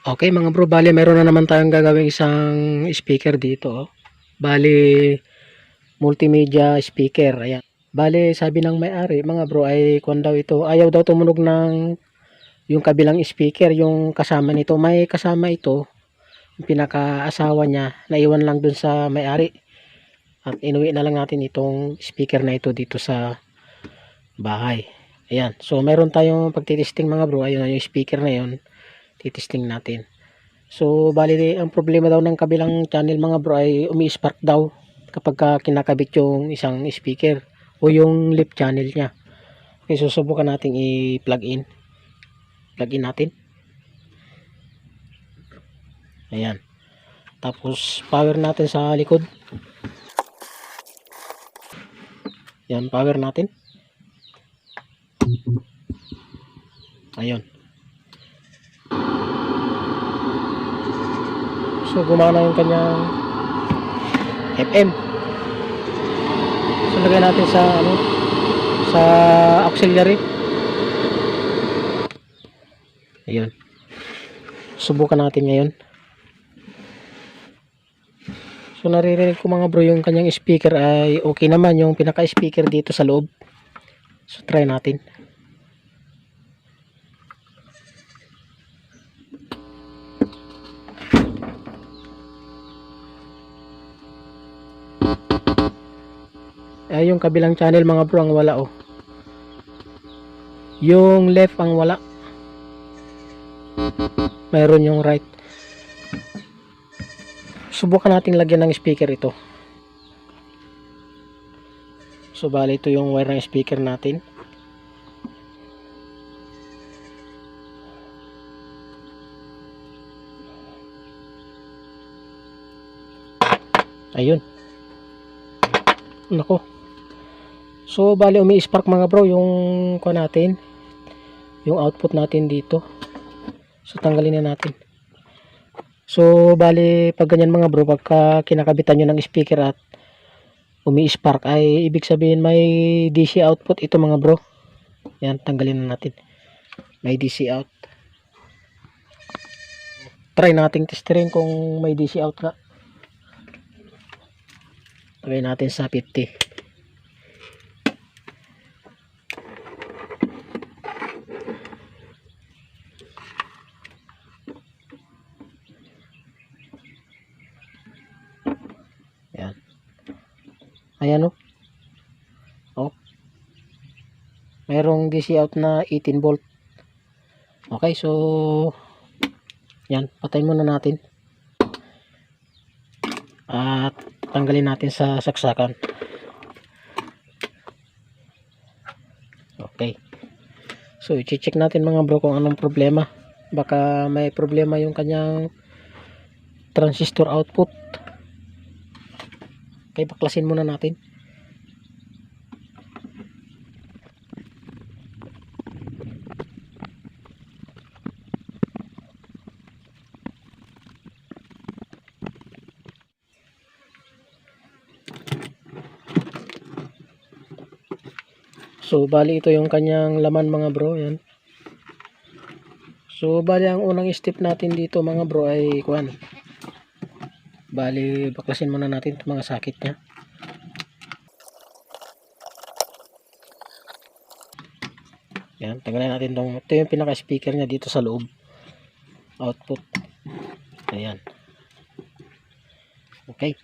Okay mga bro, bali meron na naman tayong gagawing isang speaker dito. Oh. Bali multimedia speaker. Ayan. Bali sabi ng may-ari mga bro ay kung daw ito, ayaw daw tumunog ng yung kabilang speaker, yung kasama nito. May kasama ito, yung pinaka-asawa niya, naiwan lang dun sa may-ari. At inuwi na lang natin itong speaker na ito dito sa bahay. Ayan. So meron tayong pagtitesting mga bro. Ayun yung speaker na yun. Titesting natin. So, bali ang problema daw ng kabilang channel mga bro ay umi-spark daw kapag kinakabit yung isang speaker o yung lip channel niya. Okay, susubukan natin i-plug in. Plug in natin. Ayan. Tapos, power natin sa likod. Ayan, power natin. Ayun. So, gumana yung kanyang FM. So, lagay natin sa sa auxiliary. Ayun. Subukan natin ngayon. So, naririnig ko mga bro yung kanyang speaker ay okay naman yung pinaka-speaker dito sa loob. So, try natin. Yung kabilang channel mga bro ang wala oh. Yung left ang wala. Mayroon yung right. Subukan nating lagyan ng speaker ito. So bali ito yung wire ng speaker natin. Ayun. Nako. So bali umi-spark mga bro yung ko natin. Yung output natin dito. So tanggalin na natin. So bali pag ganyan mga bro, pagka kinakabitan nyo ng speaker at umi-spark ay ibig sabihin may DC output ito mga bro. Yan, tanggalin na natin. May DC out. Try nating testerin kung may DC out nga. Lagay natin sa 50. Yan. Ayan o. Oh. Mayroong DC out na 18 volt. Okay, so yan, patay muna natin. At tanggalin natin sa saksakan. Okay. So, i-check natin mga bro kung anong problema. Baka may problema yung kanyang transistor output. Okay, baklasin muna natin. So, bali ito yung kanyang laman mga bro. Yan. So, bali ang unang step natin dito mga bro ay kuhan. Bali, baklasin muna natin itong mga sakit niya. Yan, tanggalin natin itong, ito yung pinaka-speaker niya dito sa loob. Output. Ayan. Okay.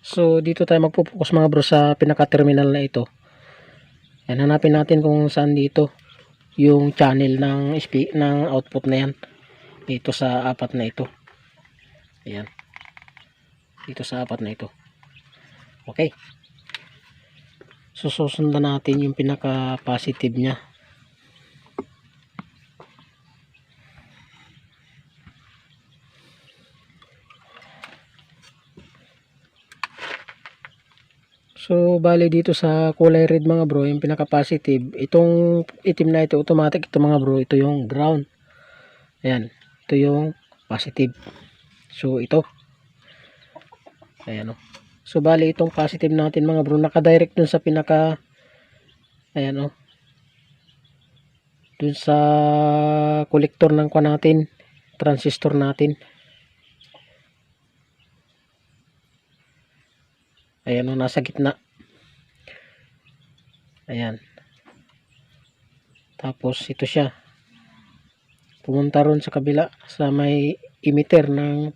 So, dito tayo magpo-focus mga bro sa pinaka-terminal na ito. Yan, hanapin natin kung saan dito yung channel ng output na yan. Dito sa apat na ito. Ayan. Dito sa apat na ito. Okay. So, susundan natin yung pinaka-positive niya. So, bali dito sa kulay red mga bro, yung pinaka-positive, itong itim na ito, automatic ito mga bro, ito yung ground. Ayan, ito yung positive. So, ito. Ayan o. So, bali itong positive natin mga bro, nakadirect dun sa pinaka Ayan o. Dun sa kolektor ng kwa natin, transistor natin. Ayan o, nasa gitna. Ayan. Tapos ito siya. Pumunta ron sa kabila sa may emitter ng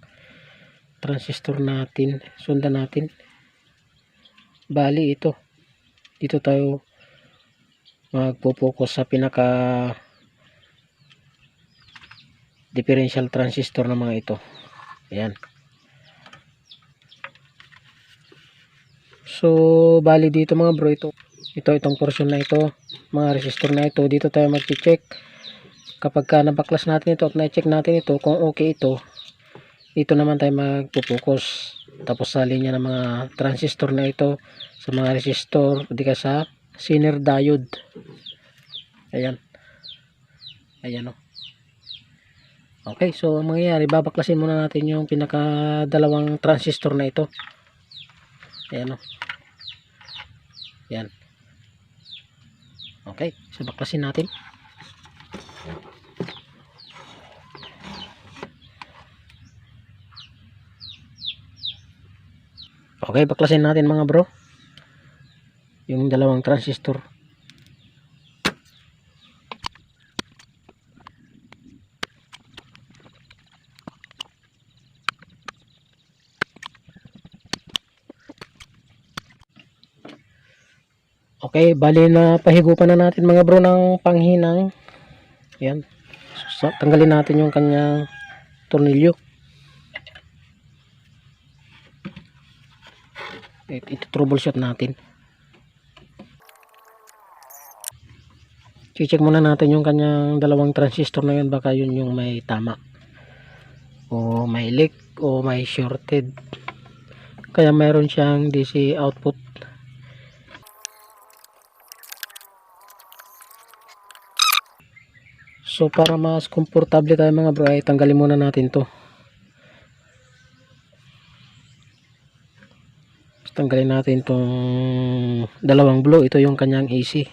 transistor natin. Sundan natin. Bali ito. Dito tayo magpo-focus sa pinaka differential transistor ng mga ito. Ayan. So bali dito mga bro, itong portion na ito, mga resistor na ito, dito tayo mag-check. Kapag ka nabaklas natin ito at na-check natin ito kung okay ito, dito naman tayo magpo-focus. Tapos sa linya ng mga transistor na ito, sa mga resistor, di ka sa Zener diode. Ayan. Ayan o. Okay, so ang mangyayari, babaklasin muna natin yung pinaka dalawang transistor na ito. Ayan o. Ayan. Okay, so baklasin natin. Okay, baklasin natin mga bro yung dalawang transistor. Okay, bali na pahigupan na natin mga bro ng panghinang. Ayan. So, tanggalin natin yung kanyang tornilyo. Ito troubleshoot natin. I-check muna natin yung kanyang dalawang transistor na yun, baka yun yung may tama o may leak o may shorted, kaya mayroon siyang DC output. So para mas komportable tayo mga bro, ay tanggalin muna natin to. Tanggalin natin tong dalawang blue. Ito yung kanyang AC,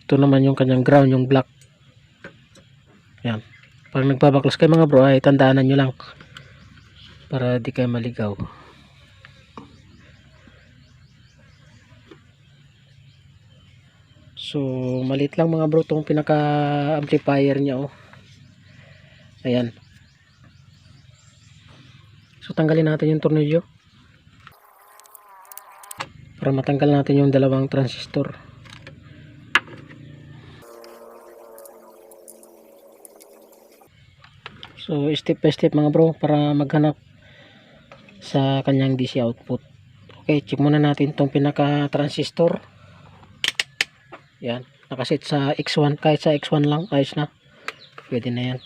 ito naman yung kanyang ground, yung black. Yan. Pag nagbabaklas kayo mga bro, ay tandaanan nyo lang para di kayo maligaw. So maliit lang mga bro tong pinaka amplifier nya oh. Ayan. So tanggalin natin yung tornilyo para matanggal natin yung dalawang transistor. So step by step mga bro para maghanap sa kanyang DC output. Okay, check muna natin tong pinaka transistor. Yan, nakaset sa X1, kahit sa X1 lang ayos na, pwede na yan.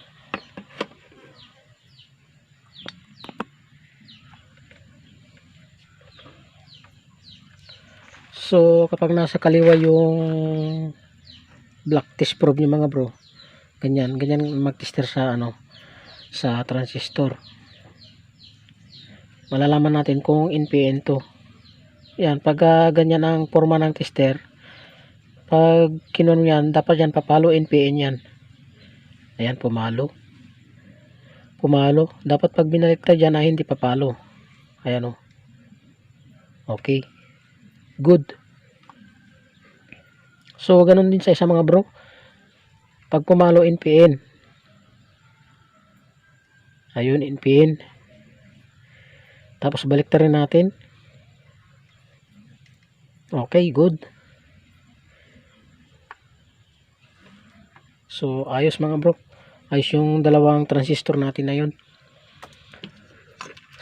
So kapag nasa kaliwa yung black test probe niyo mga bro, ganyan mag-tester sa sa transistor. Malalaman natin kung NPN to. Yan, pag ganyan ang forma ng tester, pag kinuha yan, dapat yan papalo NPN yan. Ayan, pumalo. Dapat pag binaliktad yan ay hindi papalo. Ayan o. Okay. Good. So ganun din sa isa mga bro. Pag pumalo NPN. Ayun, NPN. Tapos baliktarin natin. Okay, good. So ayos mga bro. Ayos yung dalawang transistor natin na yun.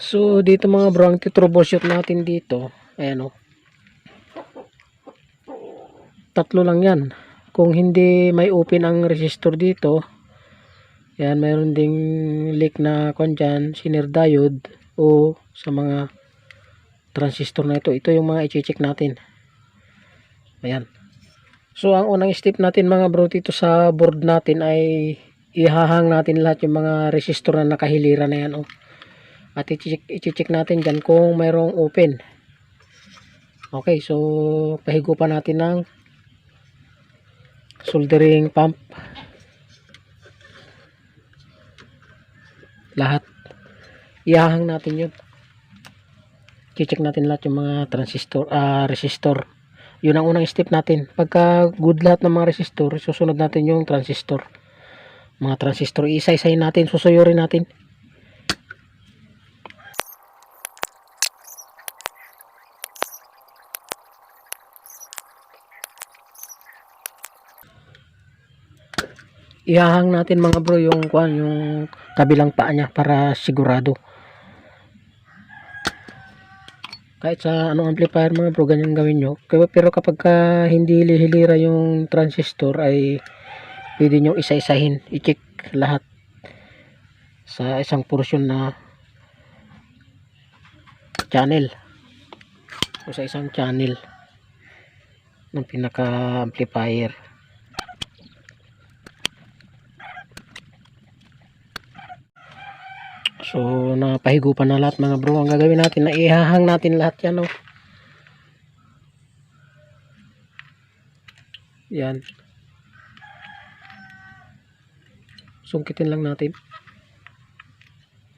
So dito mga bro, ang troubleshoot natin dito, ayan o. Tatlo lang yan. Kung hindi may open ang resistor dito, yan, mayroon ding leak na dyan, Zener diode o sa mga transistor na ito. Ito yung mga i-check natin. Ayan. So ang unang step natin mga bro dito sa board natin ay ihahang natin lahat yung mga resistor na nakahilira na yan oh. At i-check natin dyan kung mayroong open. Okay, so pahigupan natin ng soldering pump. Lahat. Ihahang natin yun. I-check natin lahat yung mga transistor, resistor. Yun ang unang step natin. Pagka good lahat ng mga resistor, susunod natin yung transistor. Mga transistor, isa-isahin natin, susuyurin natin. Ihahang natin mga bro yung kabilang paa niya para sigurado. Kahit sa anong amplifier mga bro, ganyan gawin nyo. Pero kapag hindi hilira yung transistor ay pwede nyo isa-isahin. I-check lahat sa isang portion na channel o sa isang channel ng pinaka amplifier. So napahigupan na lahat mga bro. Ang gagawin natin na ihahang natin lahat yan, oh. Yan. Sungkitin lang natin.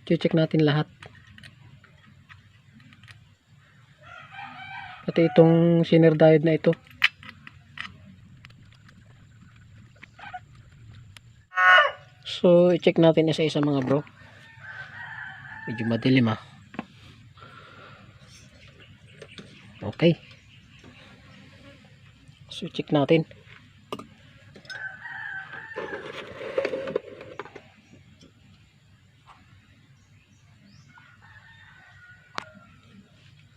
Check natin lahat. Pati itong Zener diode na ito. So i-check natin isa-isa mga bro. Medyo madilim ah. Okay. So check natin.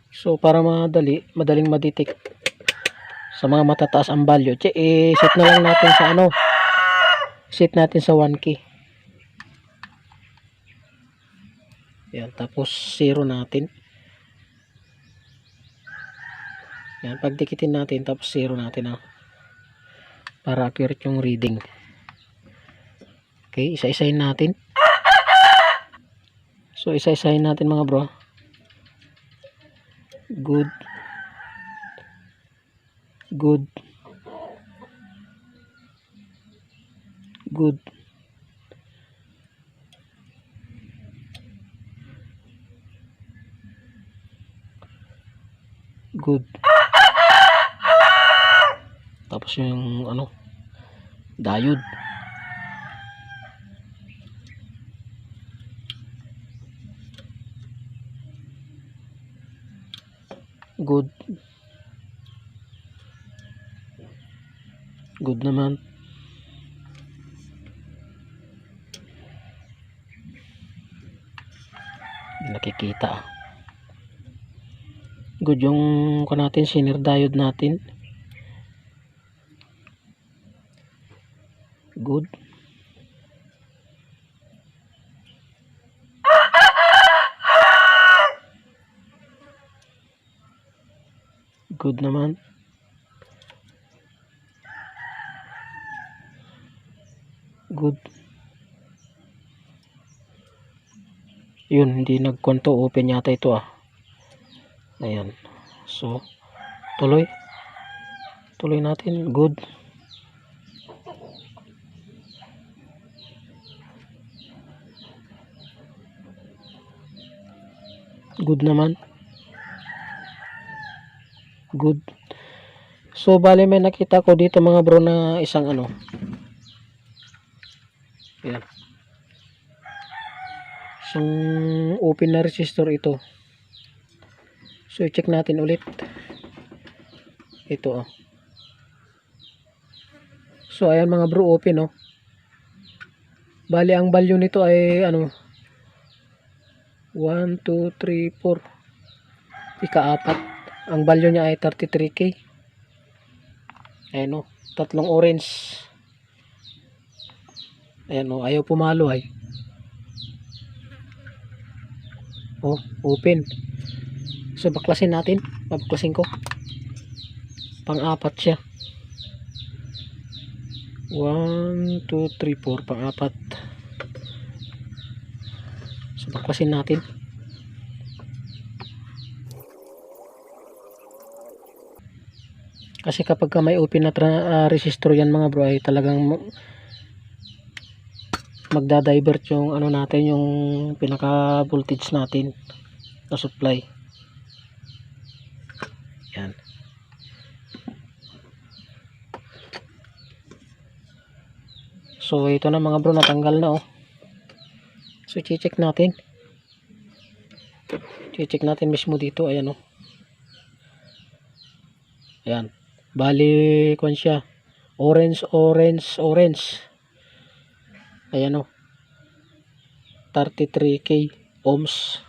So para madaling ma-detect sa mga matataas ang value, set na lang natin sa set natin sa 1K. Yan, tapos 0 natin. Yan, pagdikitin natin tapos 0 natin para accurate yung reading. Okay, isa-isahin natin. So isa-isahin natin mga bro. Good. Good. Good. Good. Tapos yung diode. Good. Good naman. Nakikita. Good yung natin, Zener diode natin. Good. Good naman. Good. Yun, hindi nagkwento, open yata ito Ayan. So tuloy natin. Good. Good naman. Good. So bale may nakita ko dito mga bro na isang Ayan. Isang open na resistor ito. So i-check natin ulit. Ito So ayan mga bro, open Bali ang value nito ay 1, 2, 3, 4. Ika-apat. Ang value niya ay 33K. Ayan tatlong orange. Ayan ayaw pumalo open. So baklasin natin. Baklasin ko. Pang-apat siya. 1, 2, 3, 4. Pang-apat. So baklasin natin. Kasi kapag ka may open na resistor yan mga bro, ay talagang magda-divert yung ano natin, yung pinaka voltage natin na supply. Yan. So ito na mga bro, natanggal na oh. So i-check natin. I-check natin mismo dito, ayan oh. Ayan. Bali kung siya orange. Ayan oh. 33k ohms.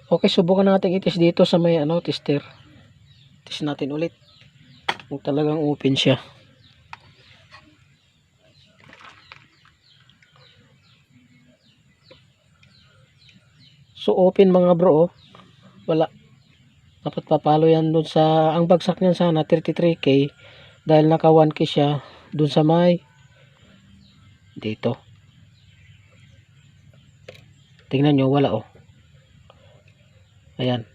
Okay, subukan natin i-test dito sa may ano, tester. Test natin ulit kung talagang open siya. So open mga bro oh. Wala. Dapat papalo yan dun sa, ang bagsak niyan sana 33k, dahil naka 1k siya dun sa may dito. Tingnan nyo, wala oh. Ayan.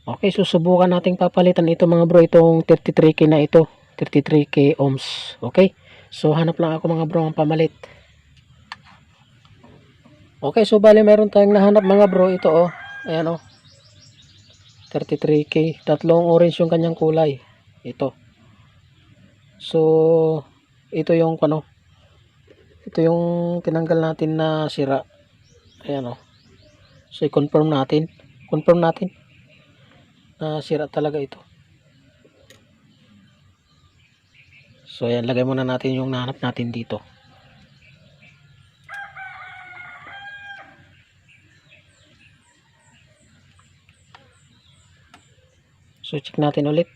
Okay, susubukan nating papalitan ito mga bro, itong 33k na ito, 33k ohms. Okay, so hanap lang ako mga bro ang pamalit. Okay, so bali meron tayong nahanap mga bro, ito oh. Ayan oh, 33k, tatlong orange yung kanyang kulay. Ito. So ito yung ano, ito yung tinanggal natin na sira. Ayan oh. So i-confirm natin na sira talaga ito. So ayan, lagay muna natin yung nahanap natin dito. So check natin ulit.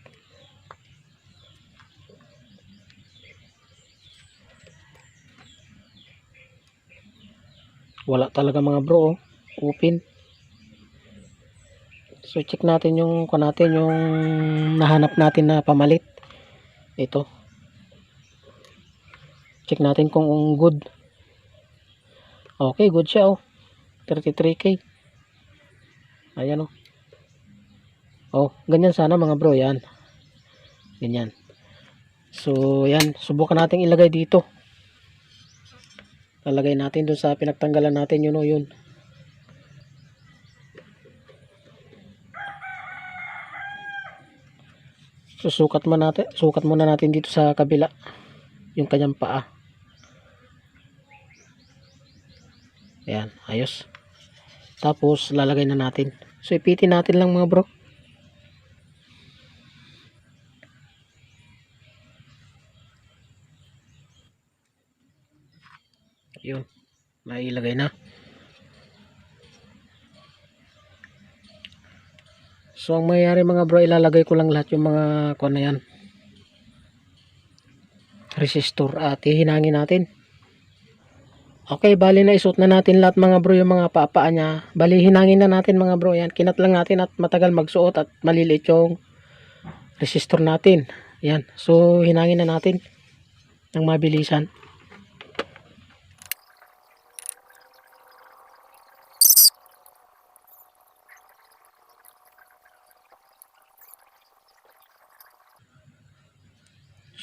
Wala talaga mga bro oh. Open. So check natin yung yung nahanap natin na pamalit. Ito. Check natin kung good. Okay, good siya oh. 33k. Ayan oh. Oh, ganyan sana mga bro, yan. Ganyan. So, yan, subukan nating ilagay dito. Lalagay natin dun sa pinagtanggalan natin, yun oh, yun. So, sukat muna natin dito sa kabila yung kanyang paa. Ayan, ayos. Tapos, lalagay na natin. So, ipitin natin lang mga bro. Yun, mailagay na. So ang mayayari mga bro, ilalagay ko lang lahat yung mga kuan na yan, resistor, at hihinangin natin. Okay, bali na isuot na natin lahat mga bro, yung mga paapaa niya. Bali hinangin na natin mga bro, yan. Kinat lang natin at matagal magsuot at maliliit yung resistor natin. Yan, so hinangin na natin ng mabilisan.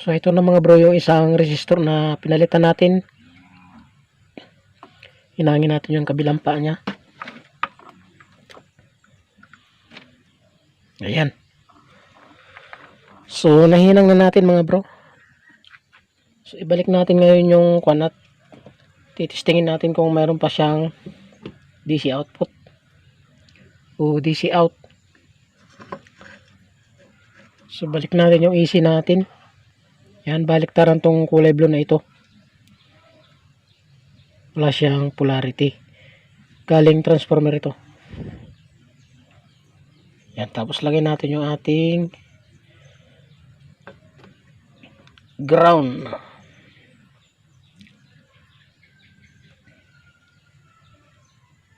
So ito na mga bro yung isang resistor na pinalitan natin. Hinangin natin yung kabilang paa niya. Ayan. So nahinang na natin mga bro. So ibalik natin ngayon yung kuan at titistingin natin kung mayroon pa siyang DC output o DC out. So balik natin yung AC natin. Yan, baliktaran tong kulay blue na ito. Wala siyang polarity. Galing transformer ito. Yan, tapos lagay natin yung ating ground.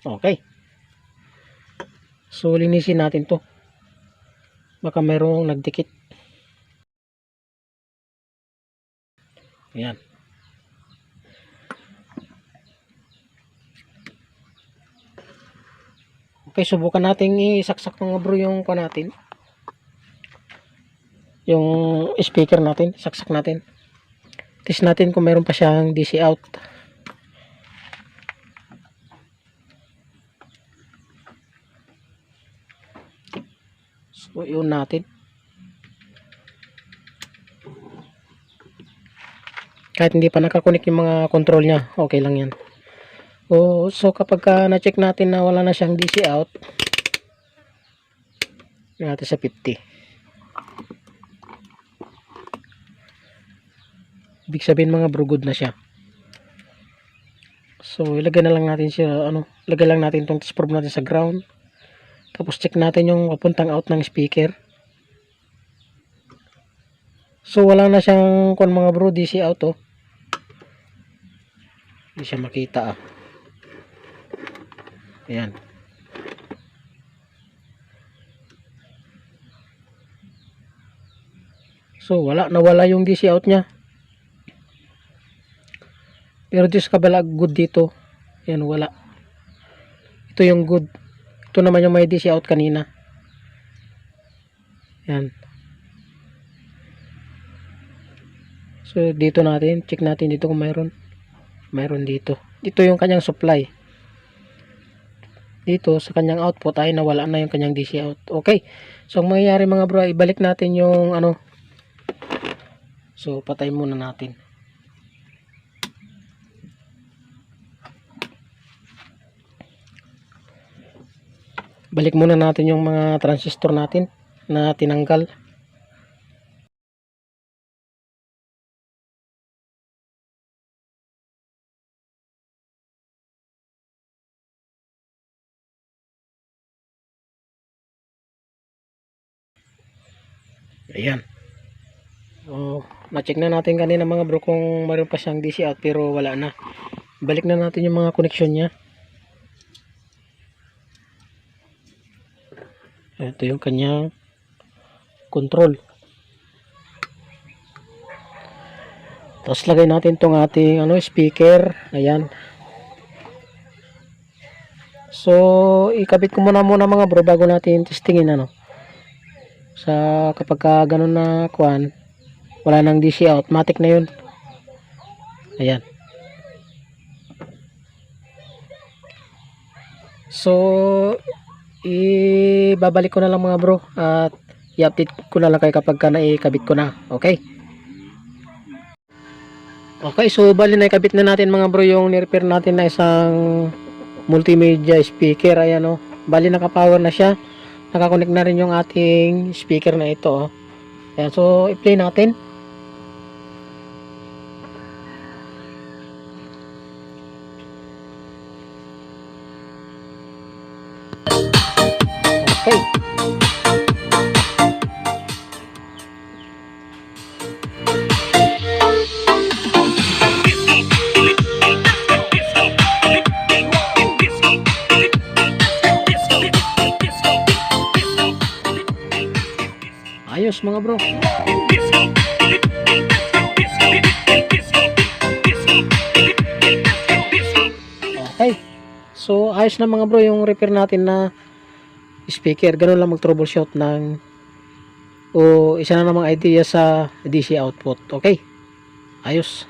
Okay. So linisin natin to. Baka mayroong nagdikit. Ayan. Okay, subukan natin isaksak mga bro yung pa natin. yung speaker natin, saksak natin. Test natin kung meron pa siyang DC out. So yun natin. Kahit hindi pa nakakunik yung mga control niya, okay lang yan. So kapag na-check natin na wala na siyang DC out, natin sa 50. Ibig sabihin mga bro, good na siya. So ilagay na lang natin siya, ilagay lang natin itong test probe natin sa ground. Tapos check natin yung papuntang out ng speaker. So wala na siyang mga bro, DC out oh. Hindi siya makita ah. Ayan. So nawala yung DC out niya. Pero dito sa kabila, good dito. Ayan, wala. Ito yung good. Ito naman yung may DC out kanina. Ayan. So dito natin, check natin dito kung mayroon dito. Ito yung kanyang supply. Dito sa kanyang output ay nawala na yung kanyang DC out. Okay. So ang mangyayari mga bro, ibalik natin yung So patay muna natin. Balik muna natin yung mga transistor natin na tinanggal. Ayan. Na-check na natin kanina mga bro kung mayroon pa siyang DC out pero wala na. Balik na natin yung mga connection niya. Ito yung kanyang control. Tapos lagay natin tong ating speaker. Ayan. So ikabit ko muna mga bro bago natin testingin sa kapag ganun na wala nang DC out, matik na yun. Ayan. So ibabalik ko na lang mga bro at i-update ko na lang kayo kapag naikabit ko na. Okay. Okay, so bali na ikabit na natin mga bro yung ni-repair natin na isang multimedia speaker. Ayan bali naka-power na siya. Nakakonect na rin yung ating speaker na ito Ayan, so i-play natin. Okay. Ayos mga bro. Okay. So ayos na mga bro yung repair natin na speaker. Ganun lang mag-troubleshoot isa na namang idea sa DC output. Okay. Ayos.